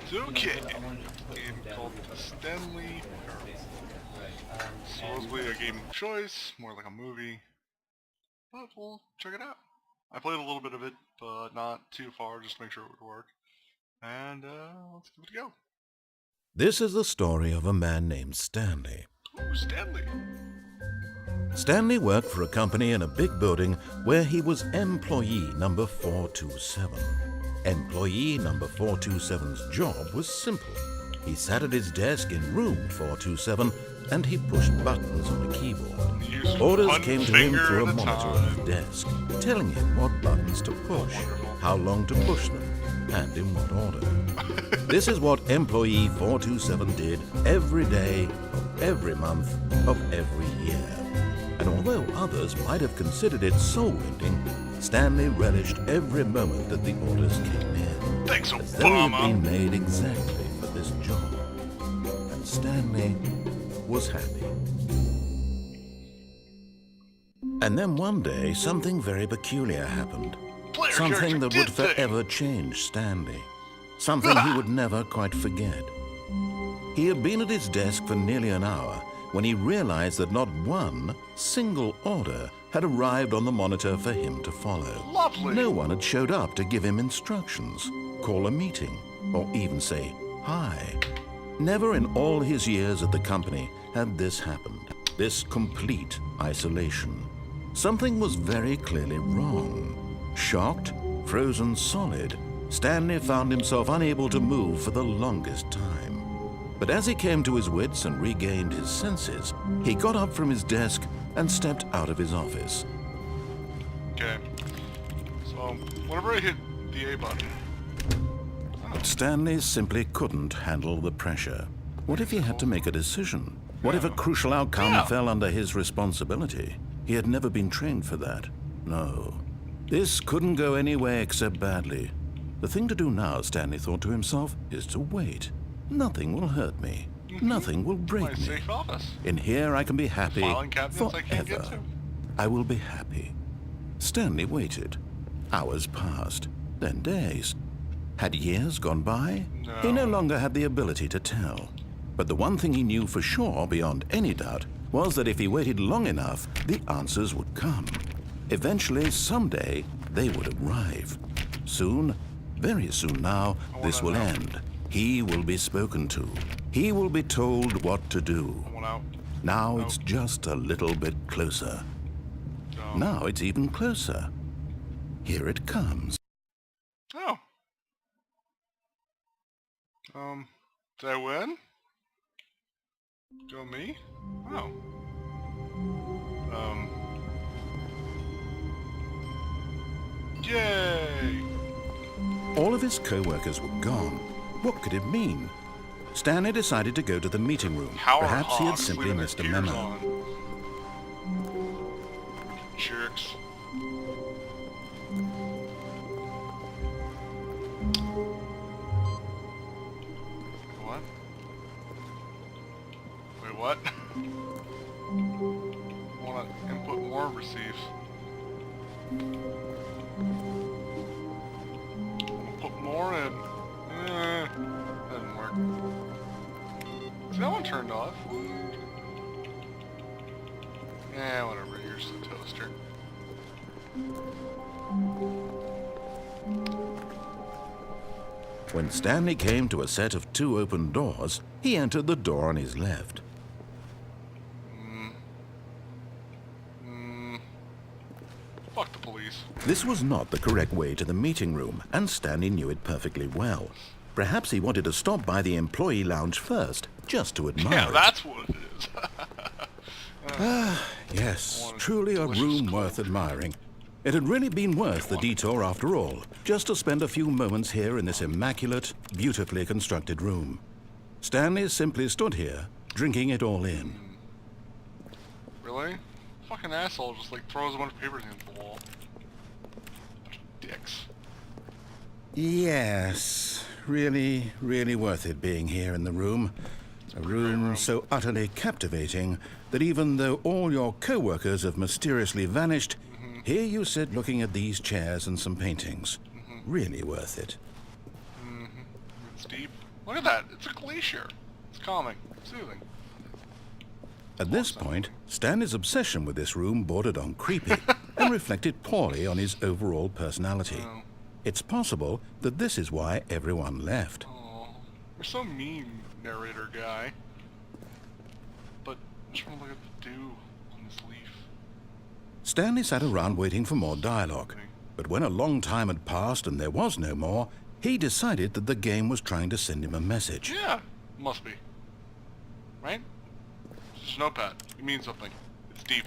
It's okay. Game called Stanley Parable. Supposedly a game of choice, more like a movie. But we'll check it out. I played a little bit of it, but not too far, just to make sure it would work. And let's give it a go. This is the story of a man named Stanley. Ooh, Stanley. Stanley worked for a company in a big building where he was employee number 427. Employee number 427's job was simple. He sat at his desk in room 427 and he pushed buttons on a keyboard. Orders came to him through a monitor on his desk, telling him what buttons to push, how long to push them, and in what order. This is what employee 427 did every day of every month of every year. And although others might have considered it soul-ending, Stanley relished every moment that the orders came in. Thanks, as though he had Obama. been made exactly for this job. And Stanley was happy. And then one day, something very peculiar happened. Something that would forever change Stanley. Something he would never quite forget. He had been at his desk for nearly an hour when he realized that not one single order had arrived on the monitor for him to follow. Lovely. No one had showed up to give him instructions, call a meeting, or even say hi. Never in all his years at the company had this happened, this complete isolation. Something was very clearly wrong. Shocked, frozen solid, Stanley found himself unable to move for the longest time. But as he came to his wits and regained his senses, he got up from his desk and stepped out of his office. Okay. So, whenever I hit the A button... Stanley simply couldn't handle the pressure. What if he had to make a decision? What if a crucial outcome fell under his responsibility? He had never been trained for that. No. This couldn't go any way except badly. The thing to do now, Stanley thought to himself, is to wait. Nothing will hurt me. Nothing will break My me. safe office. In here I can be happy Filing cabinets I can't get forever. to. I will be happy. Stanley waited. Hours passed, then days. Had years gone by? No. He no longer had the ability to tell. But the one thing he knew for sure, beyond any doubt, was that if he waited long enough, the answers would come. Eventually, someday, they would arrive. Soon, very soon now, this will end. He will be spoken to. He will be told what to do. I want out. Now it's just a little bit closer. No. Now it's even closer. Here it comes. Oh. Did I win? Go me? Oh. Yay! All of his co-workers were gone. What could it mean? Stanley decided to go to the meeting room. Power Perhaps he had hogs simply leaving missed a their gears memo. on. Jerks. What? Wait, what? Want to input more, receive. Put more in. Doesn't work. Is that one turned off? Yeah, whatever. Here's the toaster. When Stanley came to a set of 2 open doors, he entered the door on his left. Fuck the police. This was not the correct way to the meeting room, and Stanley knew it perfectly well. Perhaps he wanted to stop by the employee lounge first, just to admire Yeah, it. that's what it is. Yes, truly a room worth admiring. It had really been worth the detour after all, just to spend a few moments here in this immaculate, beautifully constructed room. Stanley simply stood here, drinking it all in. Really? Fucking asshole just like throws a bunch of papers against the wall. Bunch of dicks. Yes, really, really worth it being here in the room. A room so utterly captivating that even though all your co-workers have mysteriously vanished, here you sit looking at these chairs and some paintings. Really worth it. It's deep. Look at that. It's a glacier. It's calming. Soothing. At this point, Stanley's obsession with this room bordered on creepy and reflected poorly on his overall personality. Oh. It's possible that this is why everyone left. Oh. You're so mean, narrator guy. But I just want to look at the dew on this leaf. Stanley sat around waiting for more dialogue. But when a long time had passed and there was no more, he decided that the game was trying to send him a message. Yeah, must be. Right? It's just a notepad. It means something. It's deep.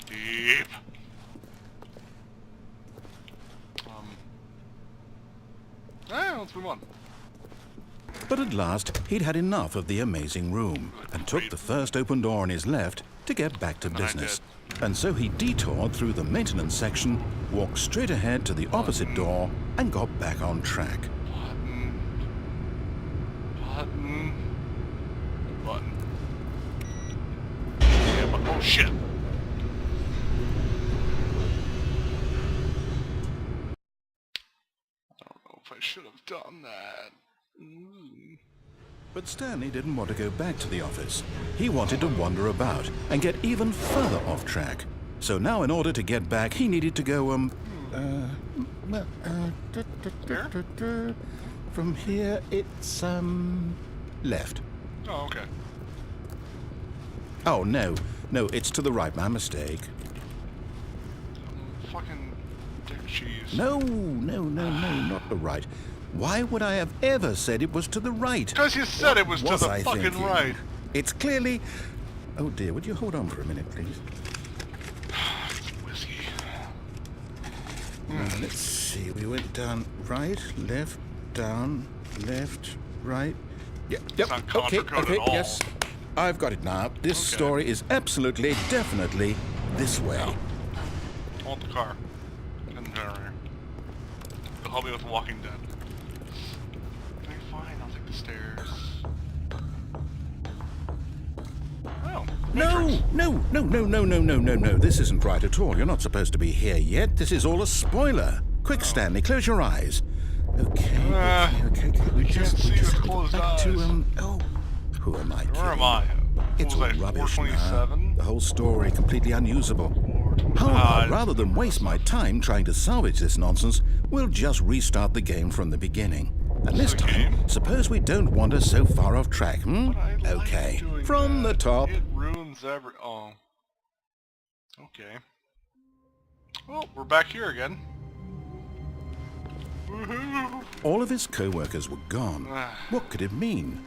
Deep. Let's move on. But at last, he'd had enough of the amazing room and took the first open door on his left to get back to business. And so he detoured through the maintenance section, walked straight ahead to the opposite door, and got back on track. Button. Button. Button. Yeah, but oh shit. I don't know if I should have done that. But Stanley didn't want to go back to the office. He wanted to wander about and get even further off track. So now in order to get back, he needed to go, from here, it's, left. Oh, okay. Oh, no, it's to the right, my mistake. Fucking dick cheese. No, not the right. Why would I have ever said it was to the right? Because you said it was to the fucking thinking? right. It's clearly... Oh dear, would you hold on for a minute, please? Whiskey. Let's see, we went down right, left, down, left, right. Yep, not okay, contra-code at all. yes. I've got it now. This story is absolutely, definitely this way. I want the car. And the generator. It'll help me with Walking Dead. Okay, fine, I'll take the stairs. Oh, No. This isn't right at all. You're not supposed to be here yet. This is all a spoiler. Quick, Stanley, close your eyes. Okay. We just see with get closed back eyes. to, who am I kidding? Where am I? It's all What was I, rubbish now. 427? The whole story completely unusable. However, rather than waste my time trying to salvage this nonsense, we'll just restart the game from the beginning. And this time, suppose we don't wander so far off track, But I like Okay, doing from that. the top. It ruins every... Oh. Okay. Well, we're back here again. Woohoo! All of his co-workers were gone. What could it mean?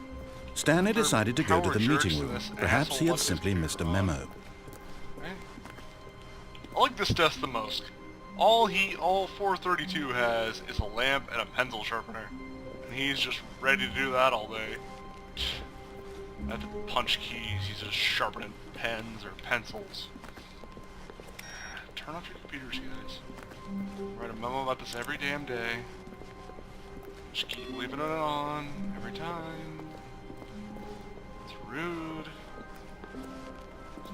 Stanley decided to go to the meeting room. Perhaps he had simply missed a memo. I like this desk the most. All 432 has is a lamp and a pencil sharpener. And he's just ready to do that all day. At the punch keys, he's just sharpening pens or pencils. Turn off your computers, guys. Write a memo about this every damn day. Just keep leaving it on every time. It's rude.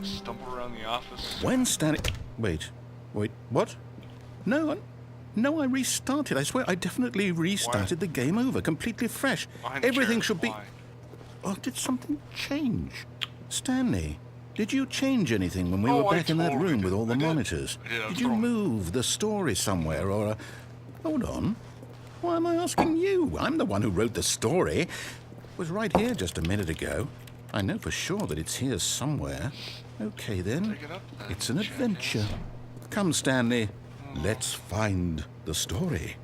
Just stumble around the office. When Stanley... Wait, what? No, I restarted. I swear, I definitely restarted the game over, completely fresh. Behind the Everything chair. should be... Why? Oh, did something change? Stanley, did you change anything when we were I back in that totally room did. with all the I did. monitors? I did. I was Did you throwing- move the story somewhere or... Hold on. Why am I asking you? I'm the one who wrote the story. It was right here just a minute ago. I know for sure that it's here somewhere. Okay, then. Take it up, then, It's an jackass. adventure. Come, Stanley. Let's find the story.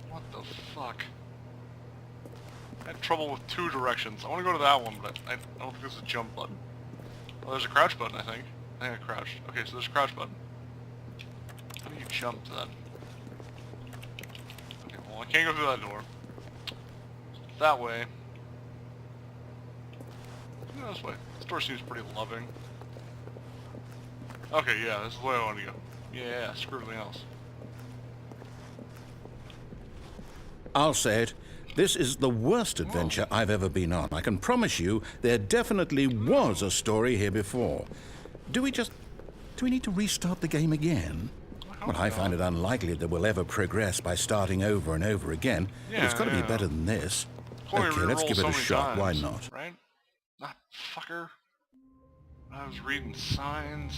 What the fuck? I had trouble with two directions. I want to go to that one, but I don't think there's a jump button. Oh, there's a crouch button, I think. I think I crouched. Okay, so there's a crouch button. How do you jump to that? Okay, well, I can't go through that door. That way. No, this way. This door seems pretty loving. Okay, yeah, this is the way I want to go. Yeah, screw everything else. I'll say it. This is the worst adventure I've ever been on. I can promise you there definitely was a story here before. Do we need to restart the game again? Well, I find it unlikely that we'll ever progress by starting over and over again. But it's got to be better than this. Chloe Okay, let's reroll give it so a many shot. Why times, not? Right? Not fucker. I was reading signs.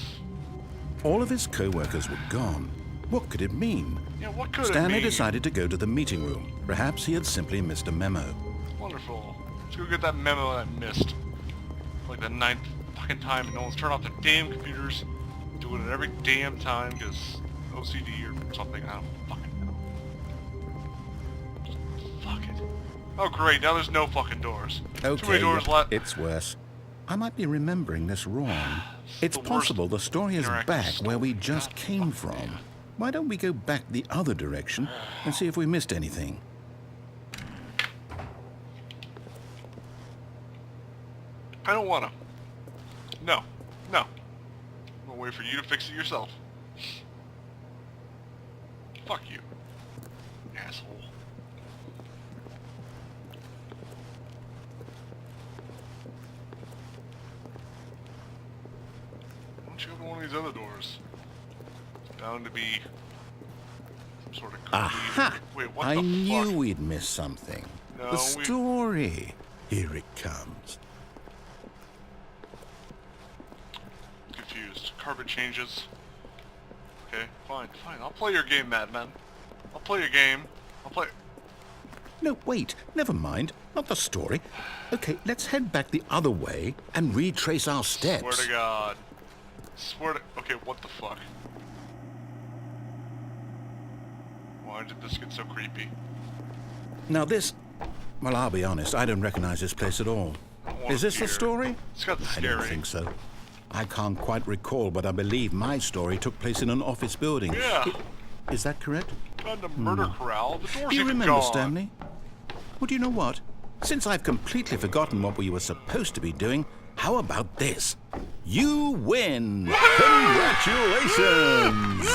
All of his co-workers were gone. What could it mean? Yeah, what could it Stanley mean? decided to go to the meeting room. Perhaps he had simply missed a memo. Wonderful. Let's go get that memo that I missed. Like the 9th fucking time, and no one's turned off their damn computers. Doing it every damn time because OCD or something. I don't fucking know. Just fuck it. Oh great, now there's no fucking doors. Too many doors left. It's worse. I might be remembering this wrong. It's possible the story is back where we just came from. Why don't we go back the other direction and see if we missed anything? I don't wanna. No. No. I'm gonna wait for you to fix it yourself. Fuck you. Asshole. Why don't you open one of these other doors? It's bound to be some sort of creepy... Aha! Wait, what I the fuck? knew we'd missed something. No, The story. Here it comes. Confused. Carpet changes. Okay, fine. I'll play your game, Madman. I'll play your game. I'll play... No, wait. Never mind. Not the story. Okay, let's head back the other way and retrace our steps. Swear to God. Swear to... Okay, what the fuck? Why did this get so creepy? Now this... Well, I'll be honest. I don't recognize this place at all. Is this the story? It's got the I scary. don't think so. I can't quite recall, but I believe my story took place in an office building. Yeah. Is that correct? Got the murder corral. The door's Do you even remember, gone. Stanley? Well, do you know what? Since I've completely forgotten what we were supposed to be doing, how about this? You win! Congratulations! I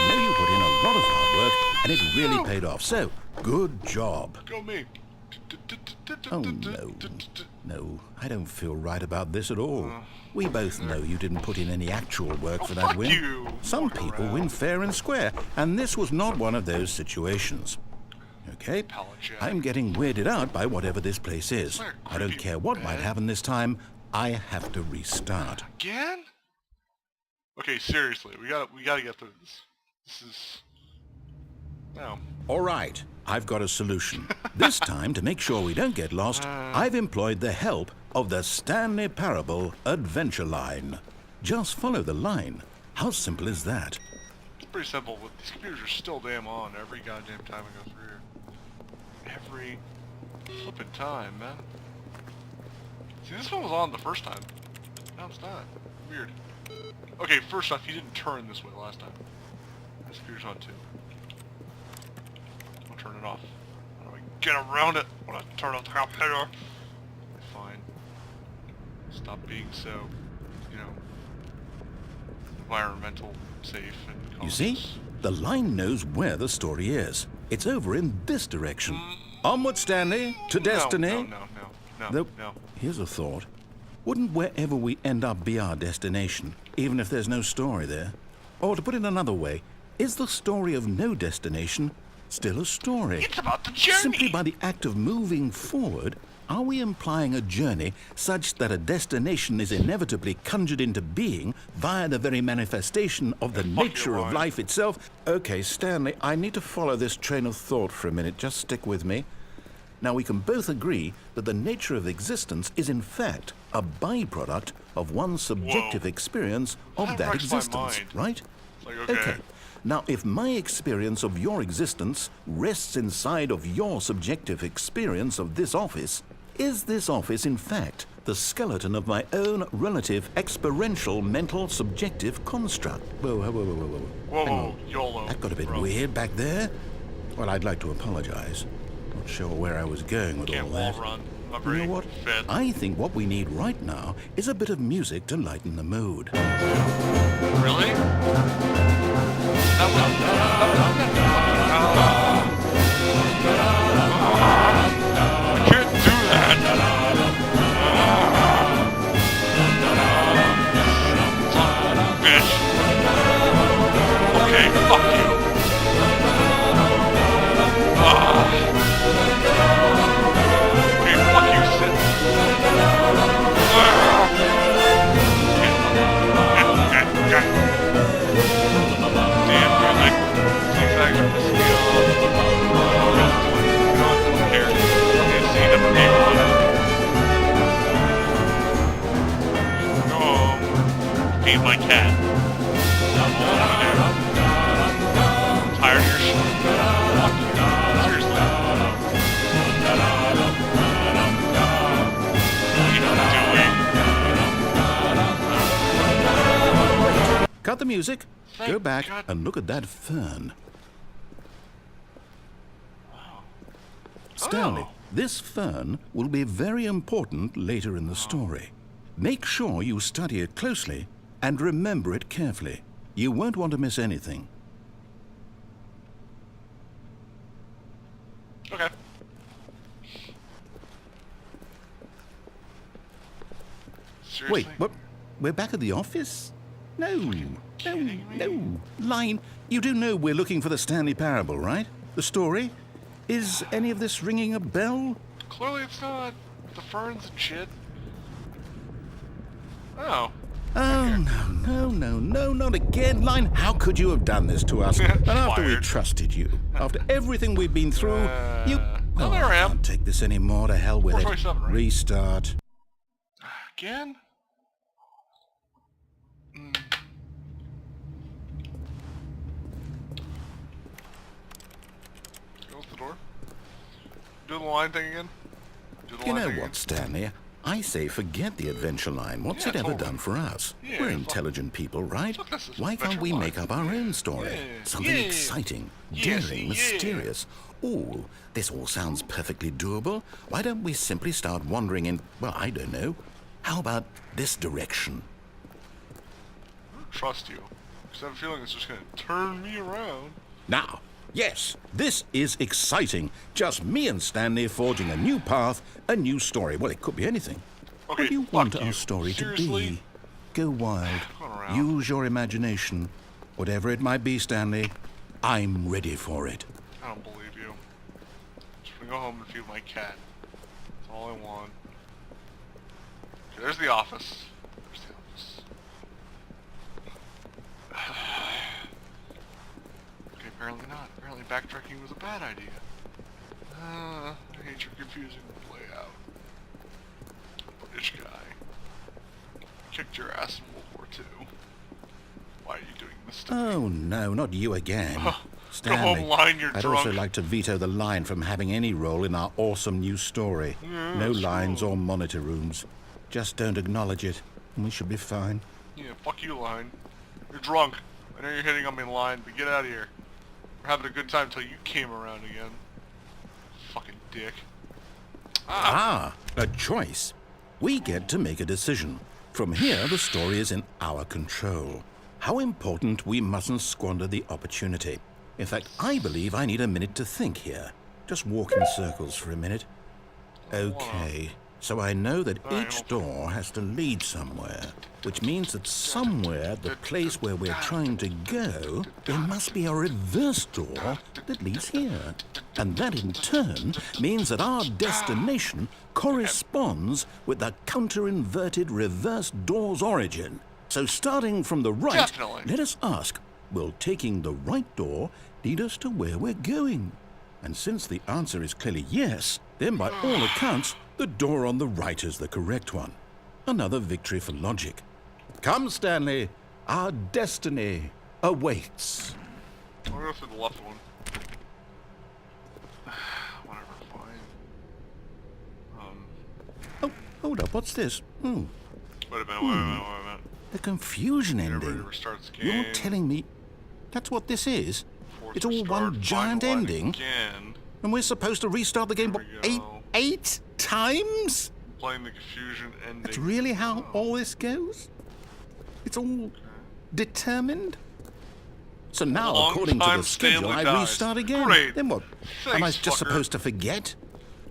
know you put in a lot of hard work, and it really paid off. So, good job. Go me. Oh, no. No, I don't feel right about this at all. We both know you didn't put in any actual work for that fuck win. you. Some Walk people around. win fair and square, and this was not one of those situations. Okay? Apologize. I'm getting weirded out by whatever this place is. Like a I don't creepy care what bed. might happen this time. I have to restart. Again? Okay, seriously, we gotta get through this. This is... No. All right, I've got a solution. This time, to make sure we don't get lost, I've employed the help of the Stanley Parable Adventure Line. Just follow the line. How simple is that? It's pretty simple, but these computers are still damn on every goddamn time I go through here. Every flippin' time, man. See, this one was on the first time. Now it's not. Weird. Okay, first off, you didn't turn this way last time. This computer's on too. I'll turn it off. How do I get around it when I turn off the computer? Fine. Stop being so, you know, environmental safe and You see? conscious. The line knows where the story is. It's over in this direction. Onward, Stanley, to destiny. No. Though, here's a thought. Wouldn't wherever we end up be our destination, even if there's no story there? Or to put it another way, is the story of no destination still a story? It's about the journey! Simply by the act of moving forward, are we implying a journey such that a destination is inevitably conjured into being via the very manifestation of the nature of life itself? Okay, Stanley, I need to follow this train of thought for a minute. Just stick with me. Now, we can both agree that the nature of existence is in fact a byproduct of one's subjective experience of that wrecks my existence, mind. right? Like, okay. Now, if my experience of your existence rests inside of your subjective experience of this office, is this office, in fact, the skeleton of my own relative experiential mental subjective construct? Whoa. Whoa, Hang on. YOLO. That got a bit bro. weird back there. Well, I'd like to apologize. Not sure where I was going with Can't all wall that. run. I'm not You very know what? fit. I think what we need right now is a bit of music to lighten the mood. Really? I can't do that. Son of a bitch. Okay, fuck you. feed my cat. I'm tired of your shit. Fuck you. Seriously. What are you doing? Cut the music, Thank go back God. and look at that fern. Wow. Stanley, Oh. this fern will be very important later in the story. Make sure you study it closely and remember it carefully. You won't want to miss anything. Okay. Seriously? Wait, what? We're back at the office? No, no. Line, you do know we're looking for the Stanley Parable, right? The story? Is any of this ringing a bell? Clearly it's not. The ferns and shit. Oh. Oh, no, not again, Line. How could you have done this to us? And after we Fired. trusted you, after everything we've been through, you... well, there I am. can't take this anymore. To hell with it. 427, right? Restart. Again? Close the door. Do the line thing again. Do the You line know thing what, Stanley? I say forget the adventure line. What's Yeah, it ever totally. done for us? Yeah, We're fuck. intelligent people, right? Fuck this Why can't adventure we line. make up our own story? Yeah, Something yeah. exciting, Yes, daring, yeah. mysterious. Ooh, this all sounds perfectly doable. Why don't we simply start wandering in, well, I don't know. How about this direction? I don't trust you. Because I have a feeling it's just going to turn me around. Now, yes, this is exciting. Just me and Stanley forging a new path, a new story. Well, it could be anything. Okay, What do you fuck want you. our story Seriously? to be? Go wild. Going around. Use your imagination. Whatever it might be, Stanley, I'm ready for it. I don't believe you. Just gonna go home and feed my cat. That's all I want. Okay, there's the office. There's the office. Okay, apparently not. Apparently backtracking was a bad idea. I hate your confusing layout. British guy. Kicked your ass in World War II. Why are you doing this to me? Oh, no, not you again. Go Stanley, home, Line, you're I'd drunk. also like to veto the line from having any role in our awesome new story. Yeah, No that's lines cool. or monitor rooms. Just don't acknowledge it, and we should be fine. Yeah, fuck you, Line. You're drunk. I know you're hitting on me, Line, but get out of here. We're having a good time until you came around again. Fucking dick. Ah, a choice. We get to make a decision. From here, the story is in our control. How important we mustn't squander the opportunity. In fact, I believe I need a minute to think here. Just walk in circles for a minute. Okay, so I know that each door has to lead somewhere, which means that somewhere, the place where we're trying to go, there must be a reverse door that leads here. And that in turn means that our destination corresponds with the counter-inverted reverse door's origin. So starting from the right, Definitely. let us ask, will taking the right door lead us to where we're going? And since the answer is clearly yes, then by all accounts, the door on the right is the correct one. Another victory for logic. Come, Stanley, our destiny awaits. I'll go through the left one. Whatever, fine. Oh, hold up, what's this? Wait a minute, wait a minute. The confusion Everybody ending. restarts the game. You're telling me that's what this is? Force It's all restart, one find giant line ending? Again. And we're supposed to restart the game There we go. eight times? Playing the confusion ending. That's really how all this goes? It's all determined? So now, Long according to time the schedule, Stanley I dies. restart again. Great. Then what? Am I Thanks, just fucker. supposed to forget?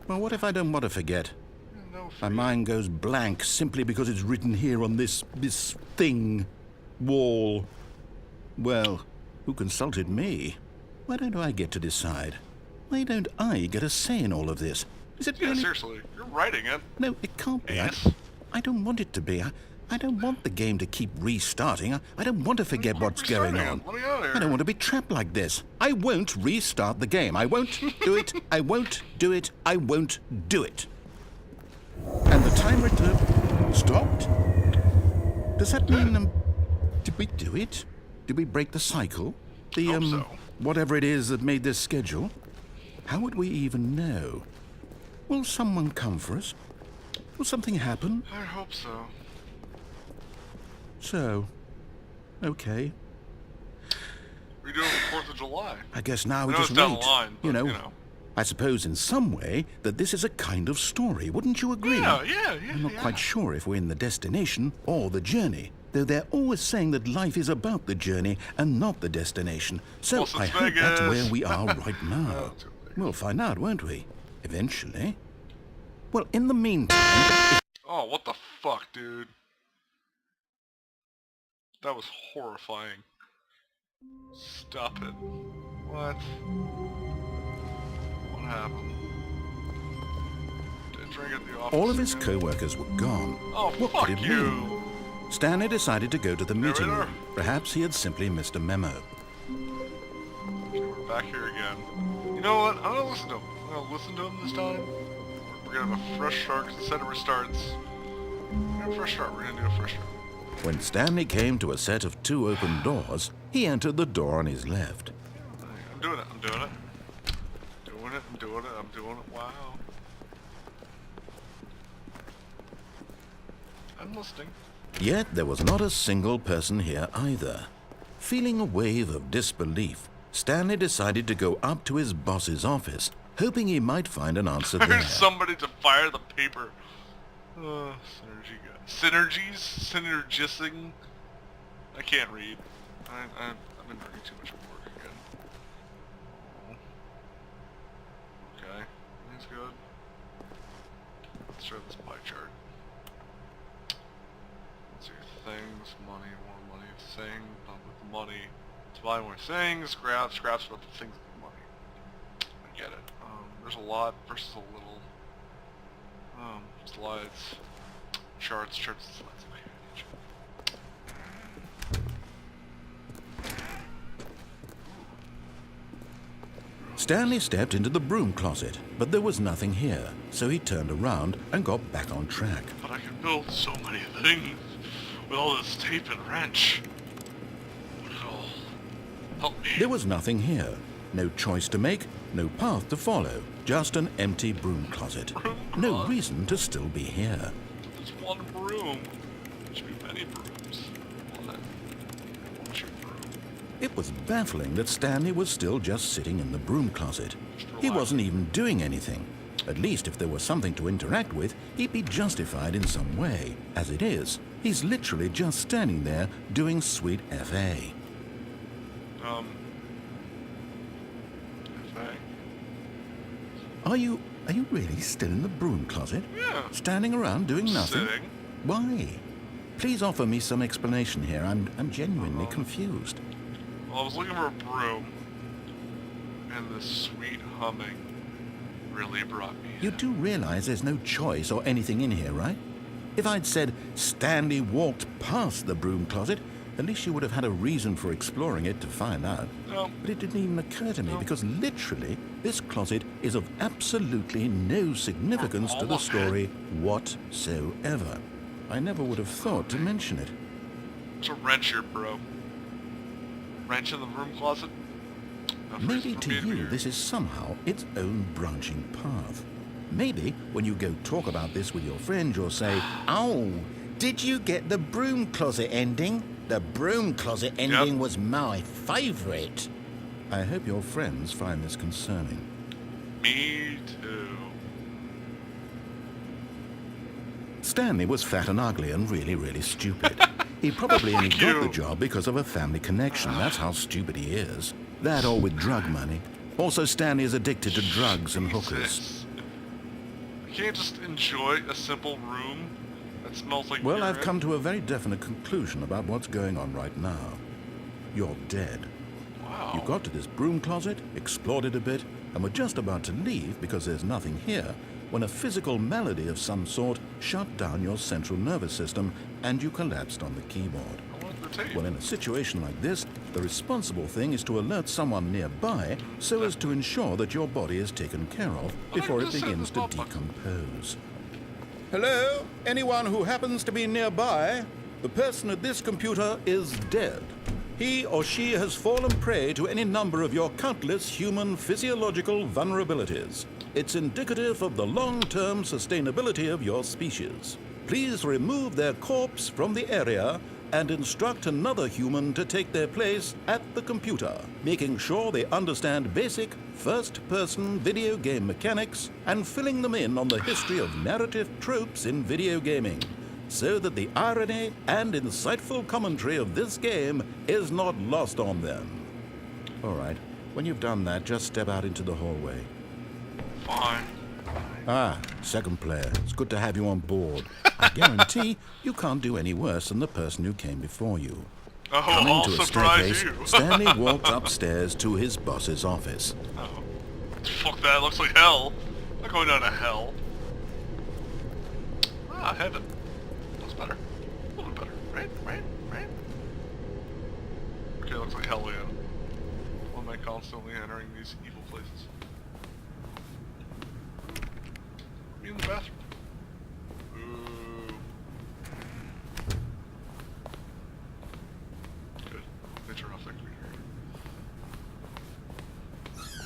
Well, what if I don't want to forget? No, My mind goes blank simply because it's written here on this thing, wall. Well, who consulted me? Why don't I get to decide? Why don't I get a say in all of this? Is it Yeah, really? seriously. You're writing it. No, it can't be. Yes. I don't want it to be. I don't want the game to keep restarting. I don't want to forget what's going on. Let me out of here. I don't want to be trapped like this. I won't restart the game. I won't do it. I won't do it. I won't do it. And the timer stopped? Does that mean Did we do it? Did we break the cycle? The, Hope so. whatever it is that made this schedule? How would we even know? Will someone come for us? Will something happen? I hope so. So, okay. We're doing the 4th of July. I guess now we I know just it's down wait. the line, but, you know, you know. I suppose in some way that this is a kind of story. Wouldn't you agree? Yeah. I'm not quite sure if we're in the destination or the journey, though they're always saying that life is about the journey and not the destination. So Well, I since hope that's Vegas. where we are right now. Too big. We'll find out, won't we? Eventually. Well, in the meantime... Oh, what the fuck, dude? That was horrifying. Stop it. What? What happened? Did I drink at the office? All of his again? co-workers were gone. Oh, What fuck could it you! mean? Stanley decided to go to the meeting we are. room. Perhaps he had simply missed a memo. Okay, we're back here again. You know what? I'm gonna listen to him. I'm gonna listen to him this time. We're gonna have a fresh start, because instead of restarts, we're gonna have a fresh start. We're gonna do a fresh start. When Stanley came to a set of 2 open doors, he entered the door on his left. I'm doing it. I'm doing it. I'm doing it. Wow. I'm listening. Yet there was not a single person here either. Feeling a wave of disbelief, Stanley decided to go up to his boss's office, hoping he might find an answer there. There's somebody to fire the paper. Synergy guy. Synergies? Synergising? I can't read. I've been drinking too much work again. Okay. That's good. Let's try this pie chart. Let's see. Things, money, more money. Thing, not with the money. To buy more things, scraps with the things with the money. I get it. There's a lot versus a little. Slides. Charts, and slides. Stanley stepped into the broom closet, but there was nothing here, so he turned around and got back on track. But I can build so many things with all this tape and wrench. Would it all help me? There was nothing here. No choice to make, no path to follow, just an empty broom closet. No reason to still be here. There's one broom. There should be many brooms. One. What's your broom? It was baffling that Stanley was still just sitting in the broom closet. He wasn't even doing anything. At least if there was something to interact with, he'd be justified in some way. As it is, he's literally just standing there doing sweet FA. FA? Are you really still in the broom closet? Yeah. Standing around doing nothing? Sitting. Why? Please offer me some explanation here. I'm genuinely confused. Well, I was looking for a broom, and this sweet humming really brought me You in. do realize there's no choice or anything in here, right? If I'd said Stanley walked past the broom closet, at least you would have had a reason for exploring it to find out. No. But it didn't even occur to me because literally this closet is of absolutely no significance to the story whatsoever. I never would have thought to mention it. It's a wrench here, bro. Wrench in the broom closet? Enough Maybe reason for to me be you here. this is somehow its own branching path. Maybe when you go talk about this with your friend you'll say, "Oh, did you get the broom closet ending? The broom closet ending was my favourite." I hope your friends find this concerning. Me too. Stanley was fat and ugly and really stupid. He probably only Fuck got you. the job because of a family connection. That's how stupid he is. That or with drug money. Also, Stanley is addicted to drugs and hookers. Jesus. I can't just enjoy a simple room that smells like Well, urine. I've come to a very definite conclusion about what's going on right now. You're dead. Wow. You got to this broom closet, explored it a bit, and were just about to leave because there's nothing here when a physical malady of some sort shut down your central nervous system and you collapsed on the keyboard. I wanted the tape. Well, in a situation like this, the responsible thing is to alert someone nearby so as to ensure that your body is taken care of before it just said begins the to stop button. decompose. Hello? Anyone who happens to be nearby? The person at this computer is dead. He or she has fallen prey to any number of your countless human physiological vulnerabilities. It's indicative of the long-term sustainability of your species. Please remove their corpse from the area and instruct another human to take their place at the computer, making sure they understand basic first-person video game mechanics and filling them in on the history of narrative tropes in video gaming, so that the irony and insightful commentary of this game is not lost on them. All right, when you've done that, just step out into the hallway. Fine. Ah, second player. It's good to have you on board. I guarantee you can't do any worse than the person who came before you. Oh, Coming I'll to a surprise staircase, you. Stanley walked upstairs to his boss's office. Oh. Fuck that, looks like hell. I'm not going down to hell. Ah, heaven. That's better. A little bit better. Right? Okay, looks like hell again. Why am I constantly entering these evil places? Be in the bathroom. Ooh. Good. They turn off that computer.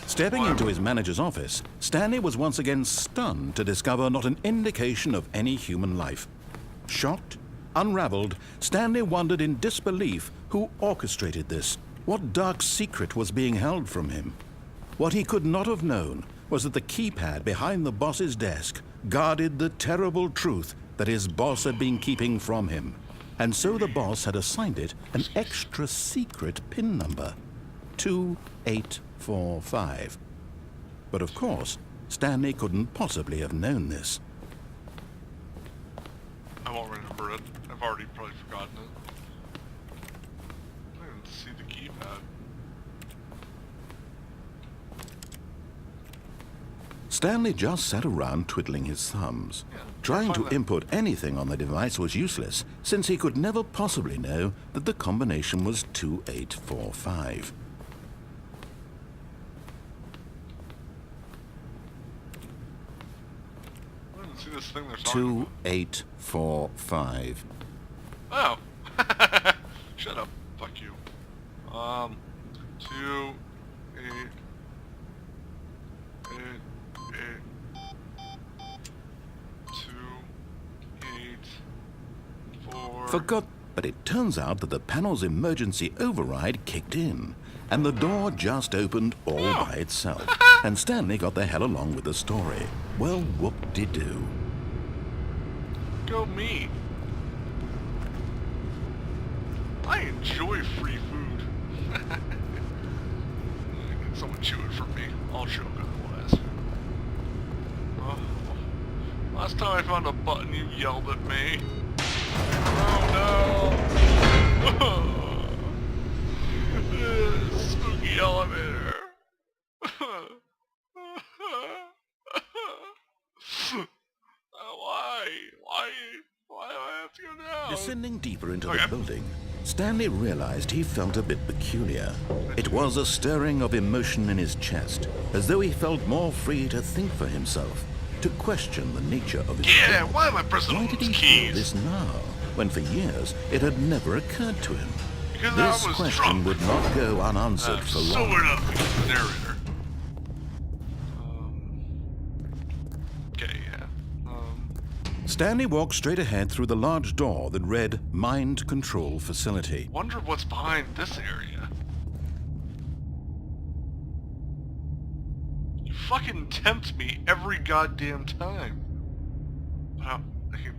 Stepping into his manager's office, Stanley was once again stunned to discover not an indication of any human life. Shocked, unraveled, Stanley wondered in disbelief who orchestrated this. What dark secret was being held from him? What he could not have known was that the keypad behind the boss's desk guarded the terrible truth that his boss had been keeping from him. And so the boss had assigned it an extra secret PIN number, 2845. But of course, Stanley couldn't possibly have known this. I won't remember it. I've already probably forgotten it. I didn't see the keypad. Stanley just sat around twiddling his thumbs. Trying to input anything on the device was useless, since he could never possibly know that the combination was 2845. I didn't see this thing they're talking about. 2845. Oh! Shut up. Fuck you. 2, 8, 8, 2, 8, 4... Forgot, but it turns out that the panel's emergency override kicked in, and the door just opened all by itself, and Stanley got the hell along with the story. Well, whoop-de-doo. Go me. I enjoy free food. I need someone chew it for me. I'll choke otherwise. Oh. Last time I found a button, you yelled at me. Oh no! Spooky elevator. Why do I have to go down? Descending deeper into the building, Stanley realized he felt a bit peculiar. It was a stirring of emotion in his chest, as though he felt more free to think for himself, to question the nature of his job. Why am I pressing Why all did those he keys? feel this now, when for years it had never occurred to him? Because This I was question drunk. would not go unanswered for So long. we're not the narrator. Okay, yeah. Stanley walked straight ahead through the large door that read Mind Control Facility. Wonder what's behind this area. You fucking tempt me every goddamn time. But I can,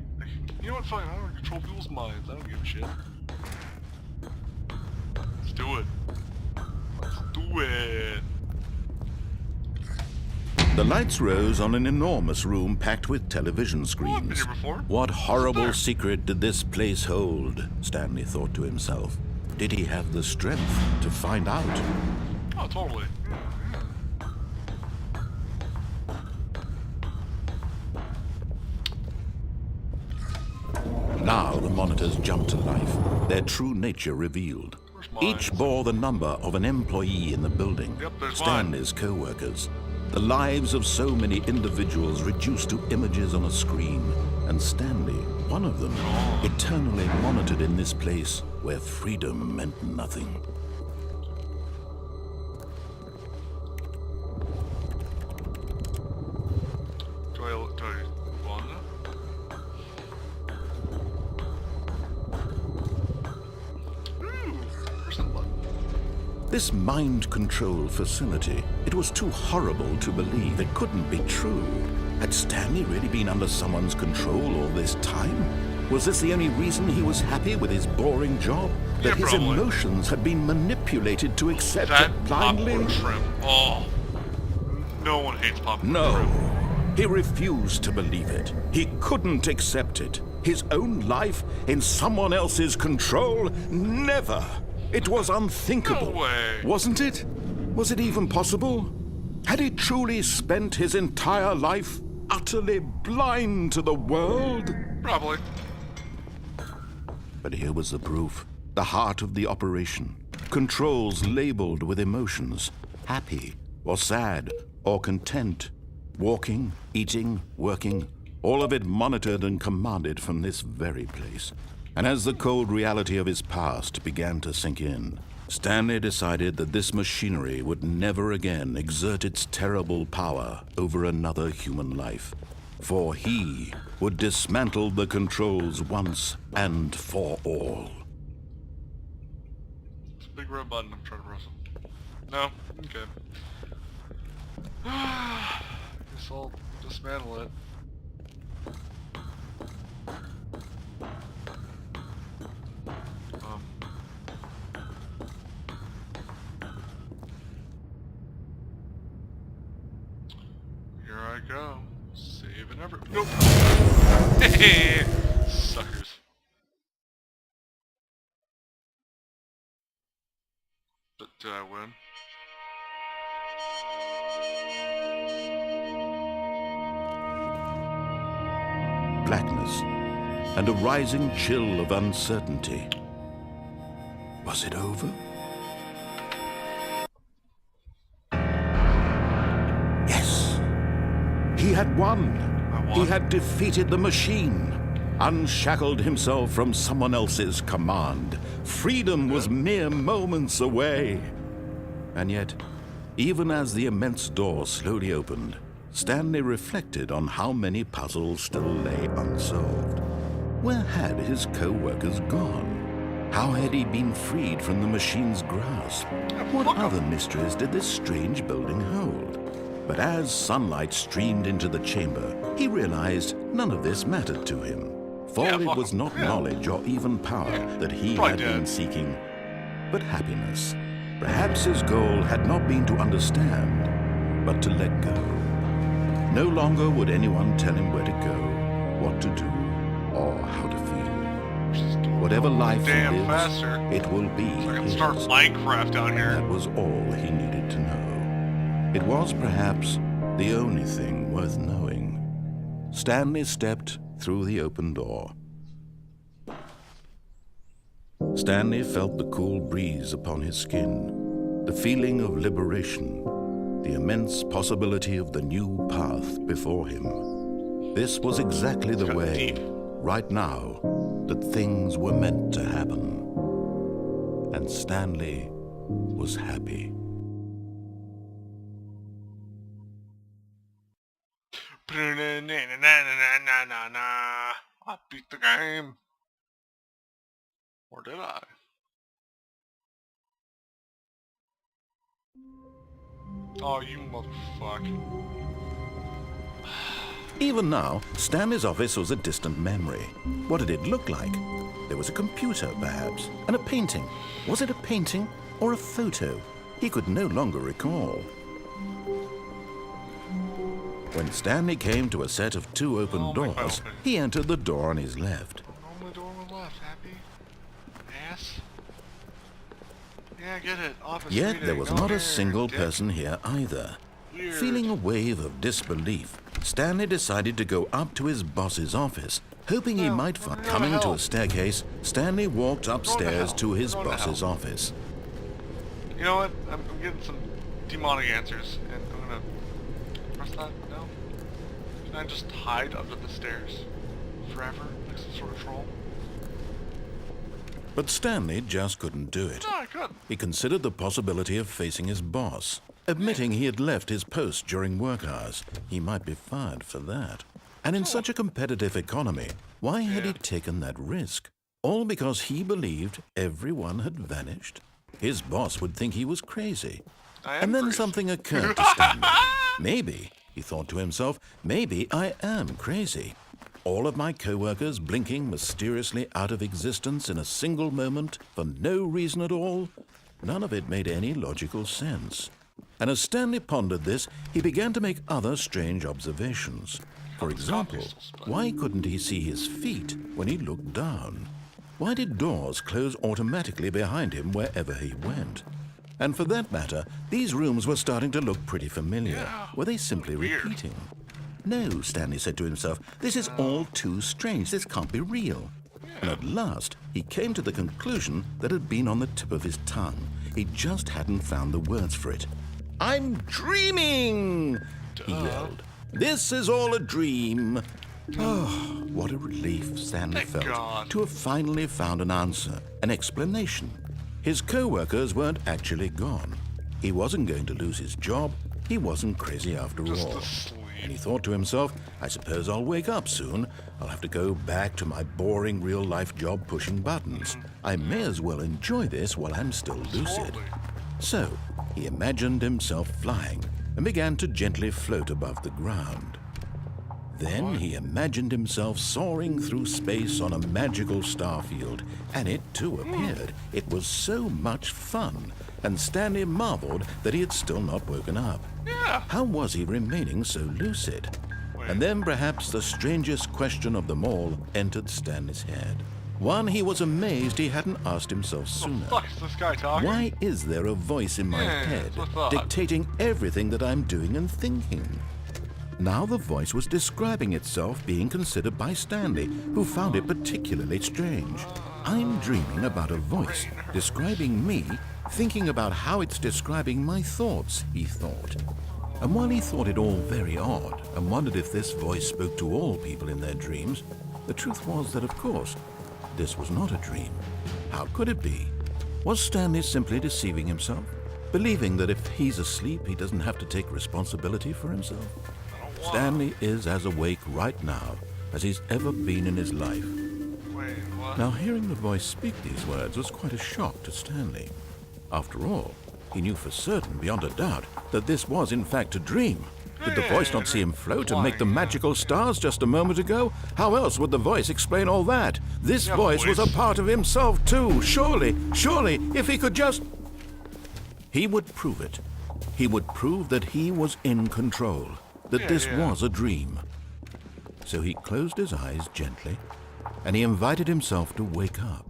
you know what, fine, I don't control people's minds, I don't give a shit. Let's do it. Let's do it. The lights rose on an enormous room packed with television Oh, I've been screens. here before. What horrible there? secret did this place hold? Stanley thought to himself. Did he have the strength to find out? Oh, totally. Now the monitors jumped to life, their true nature revealed. Where's mine? Each bore the number of an employee in the building, Yep, there's Stanley's co-workers. The lives of so many individuals reduced to images on a screen, and Stanley, one of them, eternally monitored in this place where freedom meant nothing. Do I want to? Person blood. This mind control facility, it was too horrible to believe. It couldn't be true. Had Stanley really been under someone's control all this time? Was this the only reason he was happy with his boring job? That his probably. emotions had been manipulated to accept That it blindly? popcorn shrimp. Oh. No one hates popcorn No. shrimp. He refused to believe it. He couldn't accept it. His own life in someone else's control? Never. It was unthinkable. No way. Wasn't it? Was it even possible? Had he truly spent his entire life utterly blind to the world? Probably. But here was the proof. The heart of the operation. Controls labeled with emotions. Happy or sad or content. Walking, eating, working. All of it monitored and commanded from this very place. And as the cold reality of his past began to sink in, Stanley decided that this machinery would never again exert its terrible power over another human life. For he would dismantle the controls once and for all. It's a big red button I'm trying to press. No? Okay. Guess I'll dismantle it. Here I go. Saving every. Nope. Hey, suckers. But did I win? Blackness and a rising chill of uncertainty. Was it over? Yes. He had won. He had defeated the machine, unshackled himself from someone else's command. Freedom was mere moments away. And yet, even as the immense door slowly opened, Stanley reflected on how many puzzles still lay unsolved. Where had his co-workers gone? How had he been freed from the machine's grasp? What other mysteries did this strange building hold? But as sunlight streamed into the chamber, he realized none of this mattered to him. For Yeah, it fuck was him. not Yeah. knowledge or even power that he Probably had been dead. seeking, but happiness. Perhaps his goal had not been to understand, but to let go. No longer would anyone tell him where to go, what to do, or how to feel. Whatever life he Damn lives, faster. it will be I can his. start Minecraft down here. That was all he needed to know. It was perhaps the only thing worth knowing. Stanley stepped through the open door. Stanley felt the cool breeze upon his skin, the feeling of liberation, the immense possibility of the new path before him. This was exactly the got way, deep. right now, that things were meant to happen. And Stanley was happy. I beat the game. Or did I? Oh, you motherfucker. Even now, Stanley's office was a distant memory. What did it look like? There was a computer, perhaps, and a painting. Was it a painting or a photo? He could no longer recall. When Stanley came to a set of two open Oh, my doors, balcony. he entered the door on his left. Only door on the left, happy? Ass? Yeah, get it. Office Yet meeting. there was Oh, not here, a single dick. person here either. Weird. Feeling a wave of disbelief, Stanley decided to go up to his boss's office. Hoping he No, might we're find going to coming to hell. a staircase, Stanley walked upstairs hell. to his We're going to boss's hell. office. 'You know what? I'm getting some demonic answers, and I'm gonna that? No? Can I just hide under the stairs forever, like some sort of troll? But Stanley just couldn't do it. No, I couldn't. He considered the possibility of facing his boss, admitting he had left his post during work hours. He might be fired for that. And in such a competitive economy, why had he taken that risk? All because he believed everyone had vanished? His boss would think he was crazy. And then something occurred to Stanley. Maybe, he thought to himself, maybe I am crazy. All of my co-workers blinking mysteriously out of existence in a single moment for no reason at all? None of it made any logical sense. And as Stanley pondered this, he began to make other strange observations. For example, why couldn't he see his feet when he looked down? Why did doors close automatically behind him wherever he went? And for that matter, these rooms were starting to look pretty familiar. Were they simply repeating? No, Stanley said to himself, this is all too strange. This can't be real. And at last, he came to the conclusion that had been on the tip of his tongue. He just hadn't found the words for it. I'm dreaming, he yelled. This is all a dream. Oh, what a relief Stanley felt to have finally found an answer, an explanation. His co-workers weren't actually gone. He wasn't going to lose his job. He wasn't crazy after all. And he thought to himself, I suppose I'll wake up soon. I'll have to go back to my boring real-life job pushing buttons. I may as well enjoy this while I'm still lucid. So, he imagined himself flying and began to gently float above the ground. Then he imagined himself soaring through space on a magical starfield, and it too appeared. It was so much fun, and Stanley marveled that he had still not woken up. How was he remaining so lucid? And then perhaps the strangest question of them all entered Stanley's head. One he was amazed he hadn't asked himself sooner. What the fuck is this guy talking? Why is there a voice in my head dictating everything that I'm doing and thinking? Now the voice was describing itself being considered by Stanley, who found it particularly strange. I'm dreaming about a voice describing me, thinking about how it's describing my thoughts, he thought. And while he thought it all very odd and wondered if this voice spoke to all people in their dreams, the truth was that, of course, this was not a dream. How could it be? Was Stanley simply deceiving himself, believing that if he's asleep, he doesn't have to take responsibility for himself? Stanley is as awake right now as he's ever been in his life. Wait, what? Now, hearing the voice speak these words was quite a shock to Stanley. After all, he knew for certain, beyond a doubt, that this was in fact a dream. Did the voice not see him float and make the magical stars just a moment ago? How else would the voice explain all that? This voice was a part of himself too. Surely, if he could just... He would prove it. He would prove that he was in control, that this was a dream. So he closed his eyes gently, and he invited himself to wake up.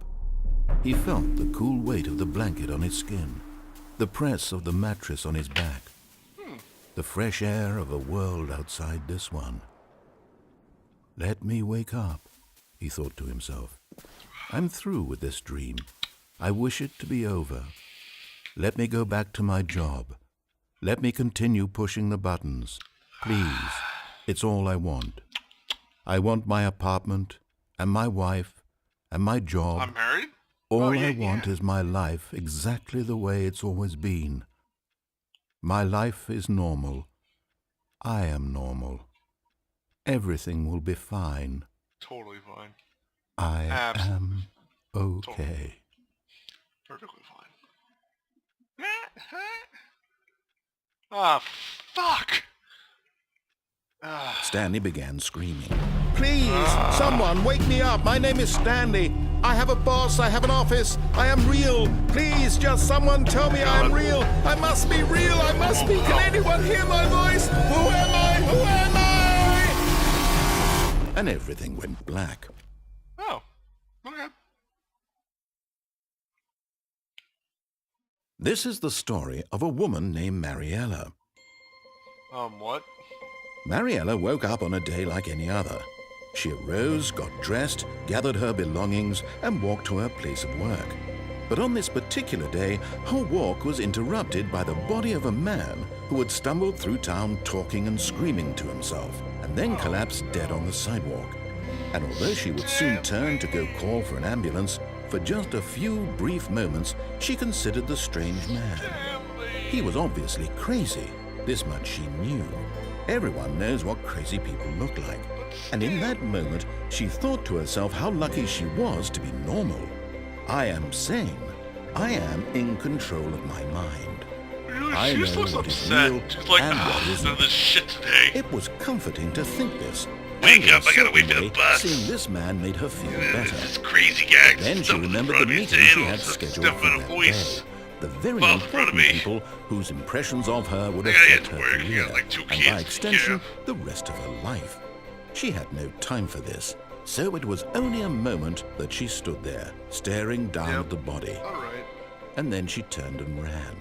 He felt the cool weight of the blanket on his skin, the press of the mattress on his back, the fresh air of a world outside this one. Let me wake up, he thought to himself. I'm through with this dream. I wish it to be over. Let me go back to my job. Let me continue pushing the buttons. Please, it's all I want. I want my apartment, and my wife, and my job. I'm married? All I want is my life exactly the way it's always been. My life is normal. I am normal. Everything will be fine. Totally fine. I am okay. Totally. Perfectly fine. Ah, fuck! Stanley began screaming. Please, someone, wake me up. My name is Stanley. I have a boss. I have an office. I am real. Please, just someone tell me I am real. I must be real. I must be. Can anyone hear my voice? Who am I? Who am I? And everything went black. Oh, okay. This is the story of a woman named Mariella. What? Mariella woke up on a day like any other. She arose, got dressed, gathered her belongings, and walked to her place of work. But on this particular day, her walk was interrupted by the body of a man who had stumbled through town talking and screaming to himself, and then collapsed dead on the sidewalk. And although she would soon turn to go call for an ambulance, for just a few brief moments she considered the strange man. He was obviously crazy, this much she knew. Everyone knows what crazy people look like. And in that moment, she thought to herself how lucky she was to be normal. I am sane. I am in control of my mind. I She know just looks what is upset. real She's like, and what I've isn't. done this shit today. It was comforting to think this. Wake And in up, I gotta wait for the certainly, bus. seeing this man made her feel better. This crazy guy. Then she stuff in remembered front the of me, meeting she saying had all scheduled stuff for in a that voice. day. The very Well, in front of important me. people whose impressions of her would I gotta affect get to her work. You career, got, like, 2 and kids by to extension, take the rest of her life. She had no time for this, so it was only a moment that she stood there, staring down Yep. at the body, Alright. and then she turned and ran.